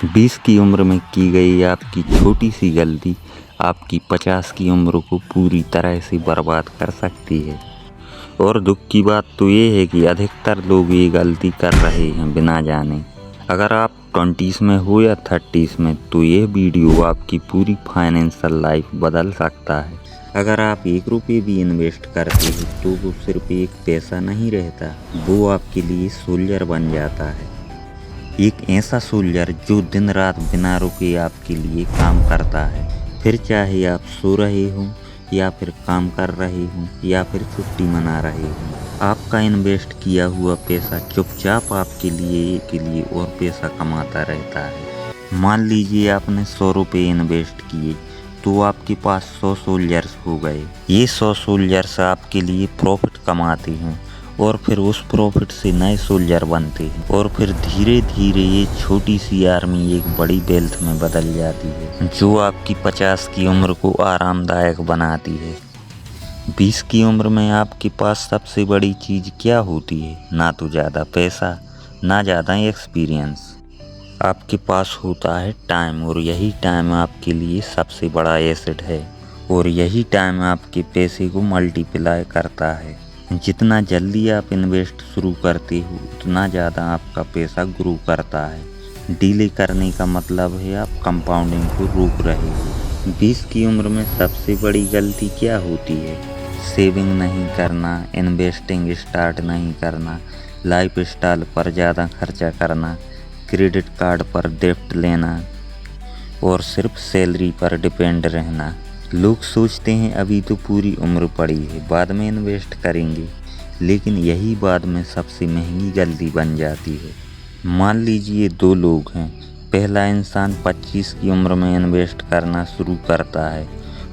20 की उम्र में की गई आपकी छोटी सी गलती आपकी 50 की उम्र को पूरी तरह से बर्बाद कर सकती है। और दुख की बात तो ये है कि अधिकतर लोग ये गलती कर रहे हैं बिना जाने। अगर आप 20s में हो या 30s में तो यह वीडियो आपकी पूरी फाइनेंशियल लाइफ बदल सकता है। अगर आप 1 रुपये भी इन्वेस्ट करते हो तो वो सिर्फ एक पैसा नहीं रहता, वो आपके लिए सोल्जर बन जाता है। एक ऐसा सोल्जर जो दिन रात बिना रुके आपके लिए काम करता है, फिर चाहे आप सो रहे हो या फिर काम कर रहे हो या फिर छुट्टी मना रहे हो। आपका इन्वेस्ट किया हुआ पैसा चुपचाप आपके लिए और पैसा कमाता रहता है। मान लीजिए आपने 100 रुपये इन्वेस्ट किए तो आपके पास 100 सोल्जर्स हो गए। ये 100 सोल्जर्स आपके लिए प्रॉफिट कमाते हैं और फिर उस प्रॉफिट से नए सोल्जर बनते हैं और फिर धीरे धीरे ये छोटी सी आर्मी एक बड़ी वेल्थ में बदल जाती है, जो आपकी 50 की उम्र को आरामदायक बनाती है। 20 की उम्र में आपके पास सबसे बड़ी चीज़ क्या होती है? ना तो ज़्यादा पैसा, ना ज़्यादा एक्सपीरियंस। आपके पास होता है टाइम, और यही टाइम आपके लिए सबसे बड़ा एसेट है। और यही टाइम आपके पैसे को मल्टीप्लाई करता है। जितना जल्दी आप इन्वेस्ट शुरू करते हो उतना ज़्यादा आपका पैसा ग्रो करता है। डिले करने का मतलब है आप कंपाउंडिंग को रोक रहे हो। 20 की उम्र में सबसे बड़ी गलती क्या होती है? सेविंग नहीं करना, इन्वेस्टिंग स्टार्ट नहीं करना, लाइफ स्टाइल पर ज़्यादा खर्चा करना, क्रेडिट कार्ड पर डेब्ट लेना और सिर्फ सैलरी पर डिपेंड रहना। लोग सोचते हैं अभी तो पूरी उम्र पड़ी है, बाद में इन्वेस्ट करेंगे, लेकिन यही बाद में सबसे महंगी गलती बन जाती है। मान लीजिए 2 लोग हैं। पहला इंसान 25 की उम्र में इन्वेस्ट करना शुरू करता है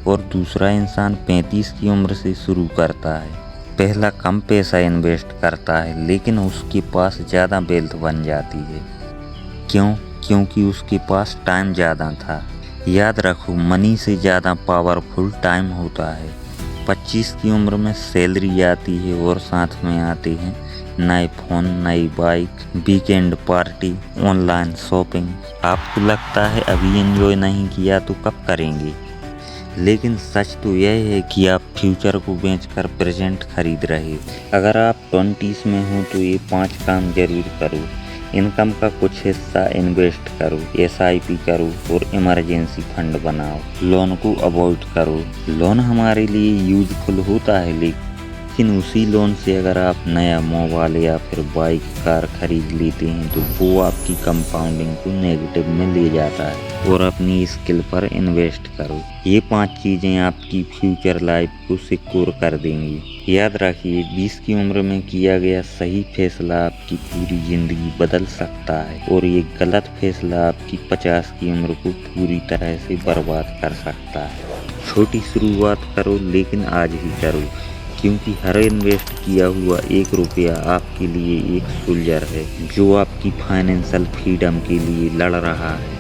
और दूसरा इंसान 35 की उम्र से शुरू करता है। पहला कम पैसा इन्वेस्ट करता है लेकिन उसके पास ज़्यादा वेल्थ बन जाती है। क्यों? क्योंकि उसके पास टाइम ज़्यादा था। याद रखो, मनी से ज़्यादा पावरफुल टाइम होता है। 25 की उम्र में सैलरी आती है और साथ में आते हैं नए फ़ोन, नई bike, weekend party, online shopping. आपको लगता है अभी एंजॉय नहीं किया तो कब करेंगे, लेकिन सच तो यह है कि आप फ्यूचर को बेचकर प्रेजेंट खरीद रहे हो। अगर आप 20s में हो तो ये 5 काम जरूर करो। इनकम का कुछ हिस्सा इन्वेस्ट करो, SIP करो और इमरजेंसी फंड बनाओ। लोन को अवॉइड करो। लोन हमारे लिए यूजफुल होता है, लेकिन उसी लोन से अगर आप नया मोबाइल या फिर बाइक, कार खरीद लेते हैं तो वो आपकी कंपाउंडिंग को नेगेटिव में ले जाता है। और अपनी स्किल पर इन्वेस्ट करो। ये 5 चीज़ें आपकी फ्यूचर लाइफ को सिक्योर कर देंगी। याद रखिए, 20 की उम्र में किया गया सही फैसला आपकी पूरी ज़िंदगी बदल सकता है और ये गलत फैसला आपकी 50 की उम्र को पूरी तरह से बर्बाद कर सकता है। छोटी शुरुआत करो, लेकिन आज ही करो, क्योंकि हर इन्वेस्ट किया हुआ 1 रुपया आपके लिए एक सोल्जर है जो आपकी फाइनेंशियल फ्रीडम के लिए लड़ रहा है।